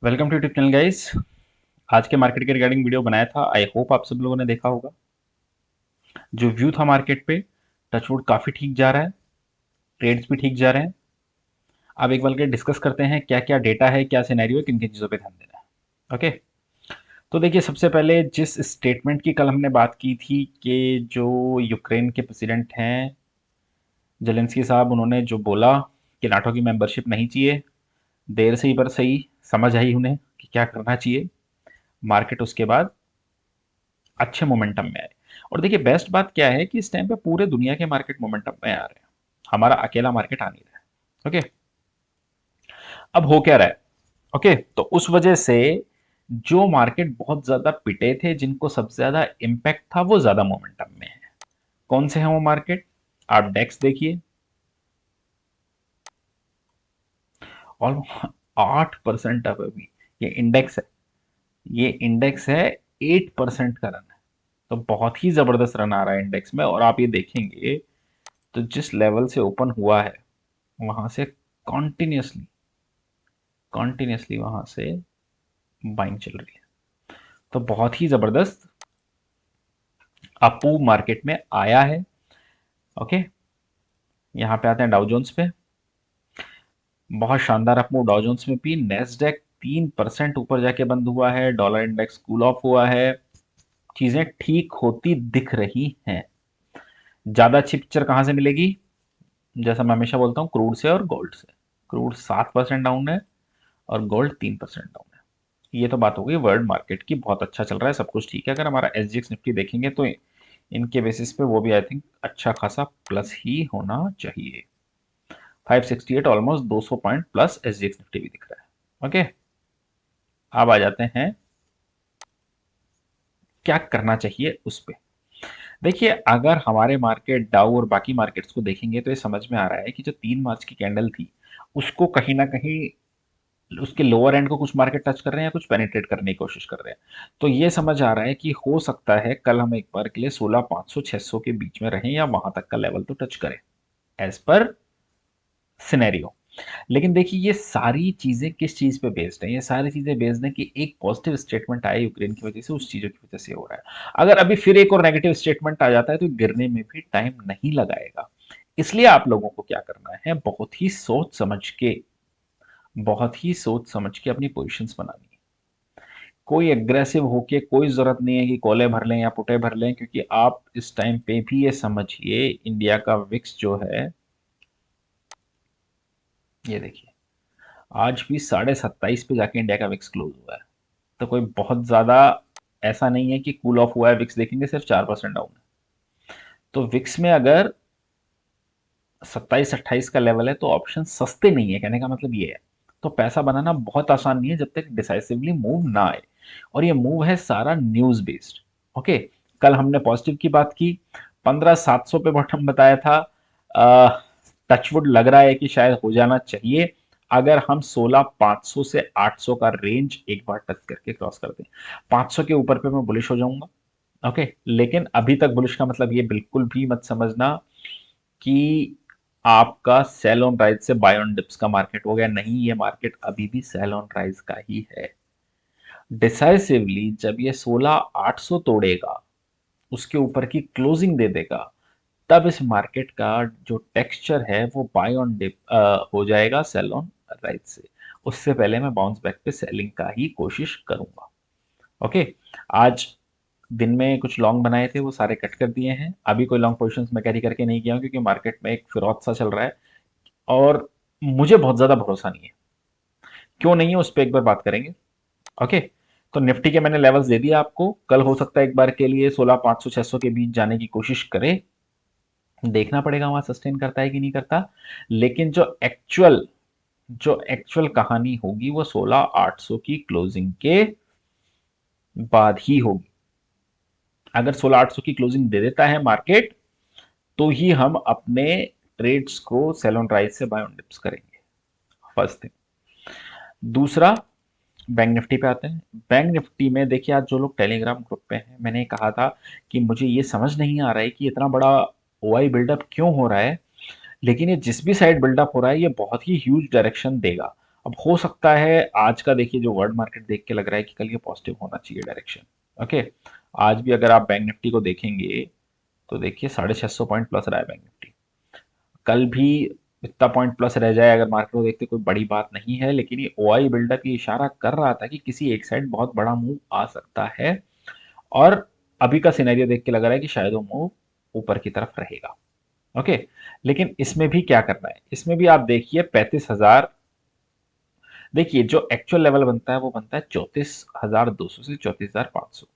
Welcome to YouTube channel guys. आज के market के रिगार्डिंग वीडियो बनाया था। आई होप आप सब लोगों ने देखा होगा। जो व्यू था मार्केट पे, टचवुड काफी ठीक जा रहा है, ट्रेड्स भी ठीक जा रहे हैं। अब एक बार के डिस्कस करते हैं क्या क्या डेटा है, क्या सिनेरियो है, किन किन चीज़ों पे ध्यान देना है। ओके, तो देखिए सबसे पहले जिस स्टेटमेंट की कल हमने बात की थी कि जो यूक्रेन के प्रेसिडेंट हैं जेलेंस्की साहब, उन्होंने जो बोला कि नाटो की मेंबरशिप नहीं चाहिए, देर से ही पर सही समझ आई उन्हें कि क्या करना चाहिए। मार्केट उसके बाद अच्छे मोमेंटम में आए। और देखिए बेस्ट बात क्या है कि इस टाइम पे पूरे दुनिया के मार्केट मोमेंटम में आ रहे हैं, हमारा अकेला मार्केट आ नहीं रहा है। ओके, अब हो क्या रहा है। ओके, तो उस वजह से जो मार्केट बहुत ज्यादा पिटे थे, जिनको सबसे ज्यादा इम्पैक्ट था, वो ज्यादा मोमेंटम में है। कौन से हैं वो मार्केट? आप डेक्स देखिए, ऑलमोस्ट 8% अप अभी। ये इंडेक्स है, ये इंडेक्स है, 8% का रन है। तो बहुत ही जबरदस्त रन आ रहा है इंडेक्स में। और आप ये देखेंगे तो जिस लेवल से ओपन हुआ है वहां से कॉन्टिन्यूसली कॉन्टिन्यूसली वहां से बाइंग चल रही है। तो बहुत ही जबरदस्त अपू मार्केट में आया है। ओके, यहाँ पे आते हैं डाउ जोन्स पे। बहुत शानदार अपू डाउ जोन्स में भी। नेस्डेक 3% ऊपर जाके बंद हुआ है, डॉलर इंडेक्स कूल ऑफ हुआ है, चीजें ठीक होती दिख रही हैं। ज्यादा अच्छी पिक्चर कहां से मिलेगी? जैसा मैं हमेशा बोलता हूँ, क्रूड से और गोल्ड से। क्रूड 7% डाउन है और गोल्ड 3% डाउन है। ये तो बात हो गई वर्ल्ड मार्केट की। बहुत अच्छा चल रहा है, सब कुछ ठीक है। अगर हमारा एसजीएक्स निफ्टी देखेंगे तो इनके बेसिस पे वो भी आई थिंक अच्छा खासा प्लस ही होना चाहिए। 568 almost 200 point plus SGX Nifty भी दिख रहा है। ओके, अब आ जाते हैं क्या करना चाहिए उस पे। देखिए अगर हमारे मार्केट डाउ और बाकी मार्केट्स को देखेंगे तो ये समझ में आ रहा है कि जो 3 मार्च की कैंडल थी उसको कहीं ना कहीं उसके लोअर एंड को कुछ मार्केट टच कर रहे हैं या कुछ पेनिट्रेट करने की कोशिश कर रहे हैं। तो ये समझ आ रहा है कि हो सकता है कल हम एक बार के लिए 16,500 600 के बीच में रहें या वहां तक का लेवल तो टच करें, एज पर सिनेरियो। लेकिन देखिए ये सारी चीजें किस चीज पे बेस्ड है? ये सारी चीजें बेस्ड है कि एक पॉजिटिव स्टेटमेंट आया यूक्रेन की वजह से, उस चीजों की वजह से हो रहा है। अगर अभी फिर एक और नेगेटिव स्टेटमेंट आ जाता है तो गिरने में भी टाइम नहीं लगाएगा। इसलिए आप लोगों को क्या करना है, बहुत ही सोच समझ के अपनी पोजीशंस बनानी है। कोई एग्रेसिव होके कोई जरूरत नहीं है कि कॉले भर लें या पुटे भर लें, क्योंकि आप इस टाइम पे भी ये समझिए इंडिया का विक्स जो है, ये देखिए आज भी 27.5 पे जाके इंडिया का विक्स क्लोज हुआ है। तो कोई बहुत ज्यादा ऐसा नहीं है कि कूल ऑफ हुआ है। विक्स देखेंगे सिर्फ 4% डाउन है। तो विक्स में अगर 27-28 का लेवल है तो ऑप्शन सस्ते नहीं है, कहने का मतलब ये है। तो पैसा बनाना बहुत आसान नहीं है जब तक डिसाइसिवली मूव ना आए। और ये मूव है सारा न्यूज बेस्ड। ओके, कल हमने पॉजिटिव की बात की, 15,700 पे बॉटम बताया था। टचवुड लग रहा है कि शायद हो जाना चाहिए अगर हम 16,500 से 800 का रेंज एक बार टच करके क्रॉस कर दें। 500 के ऊपर पे मैं बुलिश हो जाऊंगा। ओके, लेकिन अभी तक बुलिश का मतलब ये बिल्कुल भी मत समझना कि आपका सेल ऑन राइज से बाय ऑन डिप्स का मार्केट हो गया। नहीं, ये मार्केट अभी भी सेल ऑन राइज का ही है। डिसाइसिवली जब ये 16,800 तोड़ेगा, उसके ऊपर की क्लोजिंग दे देगा, तब इस मार्केट का जो टेक्सचर है वो बाय ऑन डिप हो जाएगा सेल ऑन राइज से। उससे पहले मैं बाउंस बैक पे सेलिंग का ही कोशिश करूंगा। ओके, आज दिन में कुछ लॉन्ग बनाए थे वो सारे कट कर दिए हैं। अभी कोई लॉन्ग पोजीशंस मैं कैरी करके नहीं गया हूं क्योंकि मार्केट में एक फिरौत सा चल रहा है और मुझे बहुत ज्यादा भरोसा नहीं है। क्यों नहीं है उस पर एक बार बात करेंगे। ओके, तो निफ्टी के मैंने लेवल्स दे दिए आपको। कल हो सकता है एक बार के लिए 16,500 600 के बीच जाने की कोशिश करे। देखना पड़ेगा वहां सस्टेन करता है कि नहीं करता। लेकिन जो एक्चुअल कहानी होगी वो 16,800 की क्लोजिंग के बाद ही होगी। अगर 16,800 की क्लोजिंग दे देता है मार्केट तो ही हम अपने ट्रेड्स को सेल ऑन राइज से बाय ऑन डिप्स करेंगे। First thing. दूसरा, बैंक निफ्टी पे आते हैं। बैंक निफ्टी में देखिए आज जो लोग टेलीग्राम ग्रुप पे हैं, मैंने कहा था कि मुझे ये समझ नहीं आ रहा है कि इतना बड़ा ओआई बिल्डअप क्यों हो रहा है, लेकिन ये जिस भी साइड बिल्डअप हो रहा है ये बहुत ही ह्यूज डायरेक्शन देगा। अब हो सकता है आज का देखिए जो वर्ल्ड मार्केट देख के लग रहा है कि कल ये पॉजिटिव होना चाहिए डायरेक्शन। ओके, आज भी अगर आप बैंक निफ्टी को देखेंगे तो देखिए 650 पॉइंट प्लस रहा है बैंक निफ्टी। कल भी इतना पॉइंट प्लस रह जाए अगर मार्केट को देखते कोई बड़ी बात नहीं है, लेकिन ये ओआई बिल्डअप ये इशारा कर रहा था कि किसी एक साइड बहुत बड़ा मूव आ सकता है। और अभी का सिनेरियो देख के लग रहा है कि शायद वो मूव ऊपर की तरफ रहेगा। ओके, लेकिन इसमें भी क्या करना है, इसमें भी आप देखिए 35,000। देखिए जो एक्चुअल लेवल बनता है वो बनता है 34,200 से 34,500।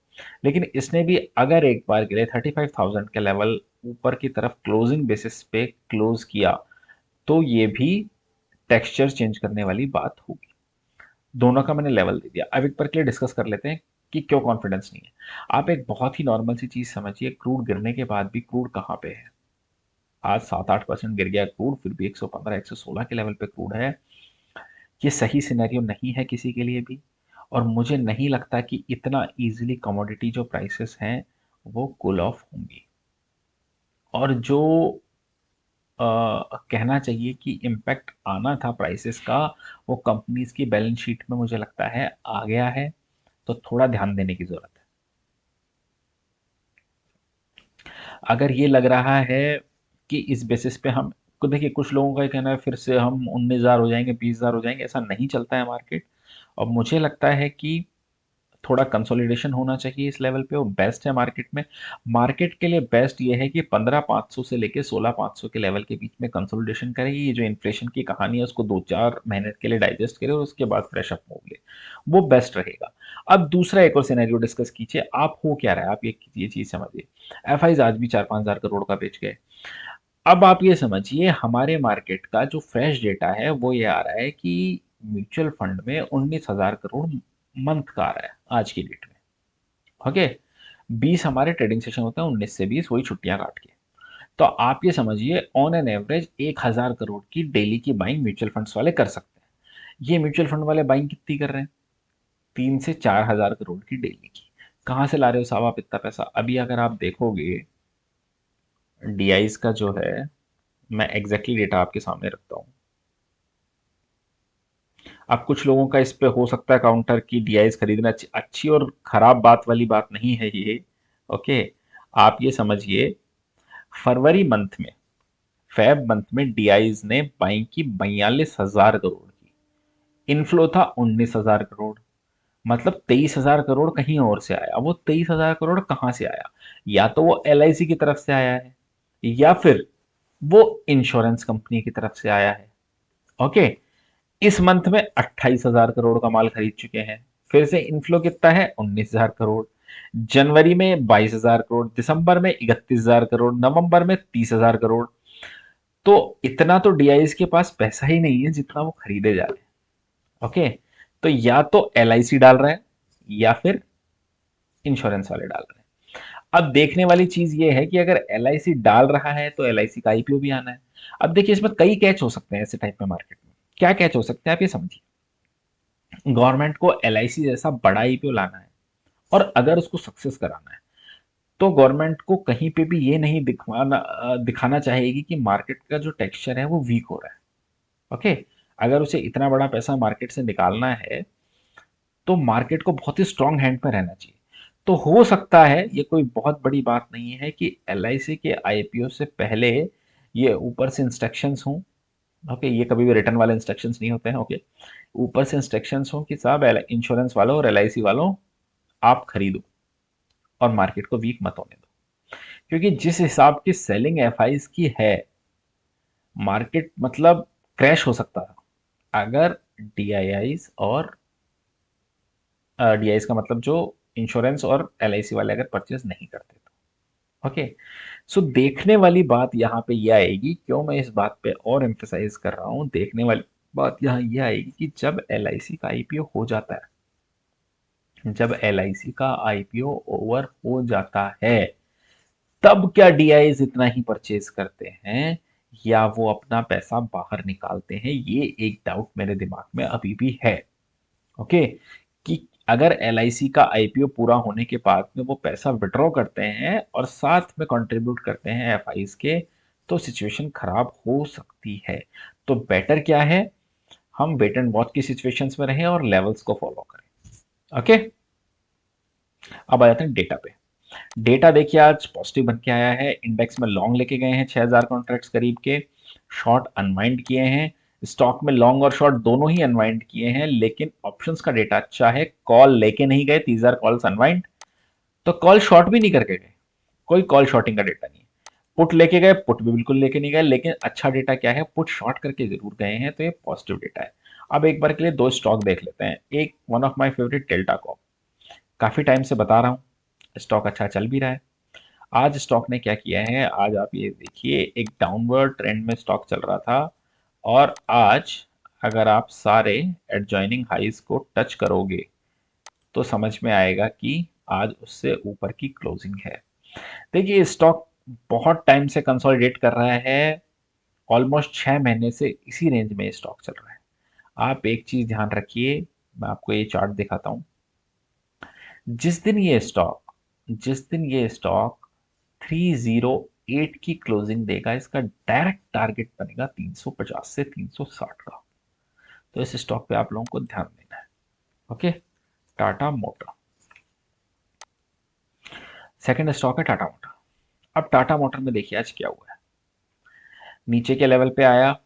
लेकिन इसने भी अगर एक बार के लिए 35,000 के लेवल ऊपर की तरफ क्लोजिंग बेसिस पे क्लोज किया तो ये भी टेक्सचर चेंज करने वाली बात होगी। दोनों का मैंने लेवल दे दिया। अब एक बार के लिए डिस्कस कर लेते हैं कि क्यों कॉन्फिडेंस नहीं है। आप एक बहुत ही नॉर्मल सी चीज समझिए, क्रूड गिरने के बाद भी क्रूड कहाँ पे है? आज 7-8% गिर गया क्रूड, फिर भी 115 116 के लेवल पे क्रूड है। ये सही सिनेरियो नहीं है किसी के लिए भी। और मुझे नहीं लगता कि इतना इजीली कमोडिटी जो प्राइसेस हैं वो कूल ऑफ होंगी। और जो कहना चाहिए कि इम्पैक्ट आना था प्राइसेस का, वो कंपनीज की बैलेंस शीट में मुझे लगता है आ गया है। तो थोड़ा ध्यान देने की जरूरत है। अगर ये लग रहा है कि इस बेसिस पे हम को देखिए, कुछ लोगों का ये कहना है फिर से हम 19,000 हो जाएंगे, 20,000 हो जाएंगे, ऐसा नहीं चलता है मार्केट। और मुझे लगता है कि थोड़ा कंसोलिडेशन होना चाहिए इस लेवल पे, वो बेस्ट है मार्केट में। मार्केट के लिए बेस्ट ये है कि 15,500 से लेके 16,500 के लेवल के बीच में कंसोलिडेशन करे। ये जो इन्फ्लेशन की कहानी है उसको 2-4 महीने के लिए डाइजेस्ट करे और उसके बाद फ्रेश अप मूव ले, वो बेस्ट रहेगा। अब दूसरा एक और सिनेरियो डिस्कस कीजिए, आप हो क्या रहा है, आप ये चीज समझिए। एफ आज भी 4-5 हजार करोड़ का बेच गए। अब आप ये समझिए हमारे मार्केट का जो फ्रेश डेटा है वो ये आ रहा है कि म्यूचुअल फंड में 19,000 करोड़ मंथ का आ रहा है आज की डेट में। ओके, 20 हमारे ट्रेडिंग सेशन होते हैं, 19 से 20 वही छुट्टियां काट के। तो आप ये समझिए ऑन एन एवरेज 1,000 करोड़ की डेली की बाइंग म्यूचुअल फंड्स वाले कर सकते हैं। ये म्यूचुअल फंड वाले बाइंग कितनी कर रहे हैं? 3 से 4 हजार करोड़ की डेली की। कहाँ से ला रहे हो साहब आप इतना पैसा? अभी अगर आप देखोगे डीआईज का जो है, मैं एग्जैक्टली डेटा आपके सामने रखता हूँ। अब कुछ लोगों का इस पे हो सकता है काउंटर की डीआईज खरीदना अच्छी अच्छी और खराब बात वाली बात नहीं है ये। ओके, आप ये समझिए फरवरी मंथ में, फेब मंथ में डीआईज ने बाइंग की 42,000 करोड़ की। इनफ्लो था 19,000 करोड़। मतलब 23,000 करोड़ कहीं और से आया। वो 23,000 करोड़ कहाँ से आया? या तो वो एलआईसी की तरफ से आया है, या फिर वो इंश्योरेंस कंपनी की तरफ से आया है। ओके, इस मंथ में 28,000 करोड़ का माल खरीद चुके हैं। फिर से इनफ्लो कितना है? 19,000 करोड़। जनवरी में 22,000 करोड़, दिसंबर में 31,000 करोड़, नवंबर में 30,000 करोड़। तो इतना तो डीआईएस के पास पैसा ही नहीं है जितना वो खरीदे जा रहे हैं। ओके, तो या तो एलआईसी डाल रहा है या फिर इंश्योरेंस वाले डाल रहे हैं। अब देखने वाली चीज ये है कि अगर एलआईसी डाल रहा है तो एलआईसी का आईपीओ भी आना है। अब देखिए इसमें कई कैच हो सकते हैं ऐसे टाइप में मार्केट में। क्या कैच हो सकते हैं आप ये समझिए। गवर्नमेंट को एलआईसी जैसा बड़ा आईपीओ लाना है, और अगर उसको सक्सेस कराना है तो गवर्नमेंट को कहीं पे भी ये नहीं दिखाना चाहेगी कि मार्केट का जो टेक्सचर है वो वीक हो रहा है। ओके, अगर उसे इतना बड़ा पैसा मार्केट से निकालना है तो मार्केट को बहुत ही स्ट्रांग हैंड पे रहना चाहिए। तो हो सकता है ये कोई बहुत बड़ी बात नहीं है कि एलआईसी के आईपीओ से पहले ये ऊपर से इंस्ट्रक्शंस हों। ओके, ये कभी भी रिटर्न वाले इंस्ट्रक्शंस नहीं होते हैं। ओके, ऊपर से इंस्ट्रक्शंस हो कि साहब इंश्योरेंस वालों और एलआईसी वालों आप खरीदो और मार्केट को वीक मत होने दो। क्योंकि जिस हिसाब की सेलिंग एफआईज की है, मार्केट मतलब क्रैश हो सकता था अगर डीआईआईज और डीआईज का मतलब जो इंश्योरेंस और एलआईसी वाले अगर परचेज नहीं करते तो। ओके, सो देखने वाली बात यहाँ पे ये आएगी, क्यों मैं इस बात पे और एम्फेसाइज कर रहा हूँ, देखने वाली बात यहाँ ये आएगी कि जब एलआईसी का आईपीओ हो जाता है, जब एलआईसी का आईपीओ ओवर हो जाता है, तब क्या डीआईज इतना ही परचेज करते हैं या वो अपना पैसा बाहर निकालते हैं? ये एक डाउट मेरे दिमाग में अभी भी है। ओके, कि अगर एलआईसी का आईपीओ पूरा होने के बाद में वो पैसा विड्रॉ करते हैं और साथ में कंट्रीब्यूट करते हैं एफआईज के, तो सिचुएशन खराब हो सकती है। तो बेटर क्या है, हम वेट एंड वॉच की सिचुएशंस में रहें और लेवल्स को फॉलो करें। ओके, अब आ जाते हैं डेटा पे। डेटा देखिए आज पॉजिटिव बन के आया है, इंडेक्स में लॉन्ग लेके गए हैं 6000 कॉन्ट्रैक्ट्स करीब के, शॉर्ट अनवाइंड किए हैं, स्टॉक में लॉन्ग और शॉर्ट दोनों ही अनवाइंड किए हैं, लेकिन ऑप्शंस का डेटा अच्छा है, कॉल लेके नहीं गए, 30,000 कॉल्स अनवाइंड, तो कॉल शॉर्ट भी नहीं करके गए, कोई कॉल शॉर्टिंग का डेटा नहीं है। पुट लेके गए, पुट भी बिल्कुल लेके नहीं गए, लेकिन अच्छा डेटा क्या है, पुट शॉर्ट करके जरूर गए हैं, तो ये पॉजिटिव डेटा है। अब एक बार के लिए दो स्टॉक देख लेते हैं। एक one of my favourite Delta Corp, काफी टाइम से बता रहा हूँ स्टॉक अच्छा चल भी रहा है। आज स्टॉक ने क्या किया है, आज आप ये देखिए एक डाउनवर्ड ट्रेंड में स्टॉक चल रहा था, और आज अगर आप सारे एडजॉइनिंग हाइज को टच करोगे तो समझ में आएगा कि आज उससे ऊपर की क्लोजिंग है। देखिए स्टॉक बहुत टाइम से कंसोलिडेट कर रहा है, ऑलमोस्ट 6 महीने से इसी रेंज में स्टॉक चल रहा है। आप एक चीज ध्यान रखिए, मैं आपको ये चार्ट दिखाता हूँ। जिस दिन ये स्टॉक 308 की क्लोजिंग देगा, इसका डायरेक्ट टारगेट बनेगा 350 से 360 का। तो इस स्टॉक पे आप लोगों को ध्यान देना है। Okay, Tata motor second stock है, टाटा मोटर। अब टाटा मोटर में देखिए आज क्या हुआ है, नीचे के लेवल पे आया,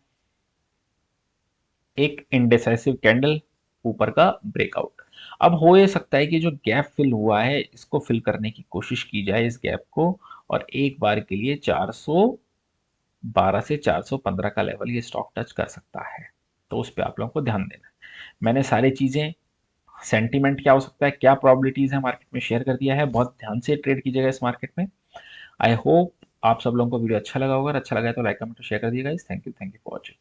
एक इंडिसाइसिव कैंडल, ऊपर का ब्रेकआउट। अब हो ये सकता है कि जो गैप फिल हुआ है इसको फिल करने की कोशिश की जाए, इस गैप को, और एक बार के लिए 412 से 415 का लेवल ये स्टॉक टच कर सकता है। तो उस पर आप लोगों को ध्यान देना है। मैंने सारी चीजें, सेंटीमेंट क्या हो सकता है, क्या प्रोबेबिलिटीज है मार्केट में, शेयर कर दिया है। बहुत ध्यान से ट्रेड कीजिएगा इस मार्केट में। आई होप आप सब लोगों को वीडियो अच्छा लगा होगा, अच्छा लगा है तो लाइक कमेंट शेयर कर दिएगा। Thank you for watching.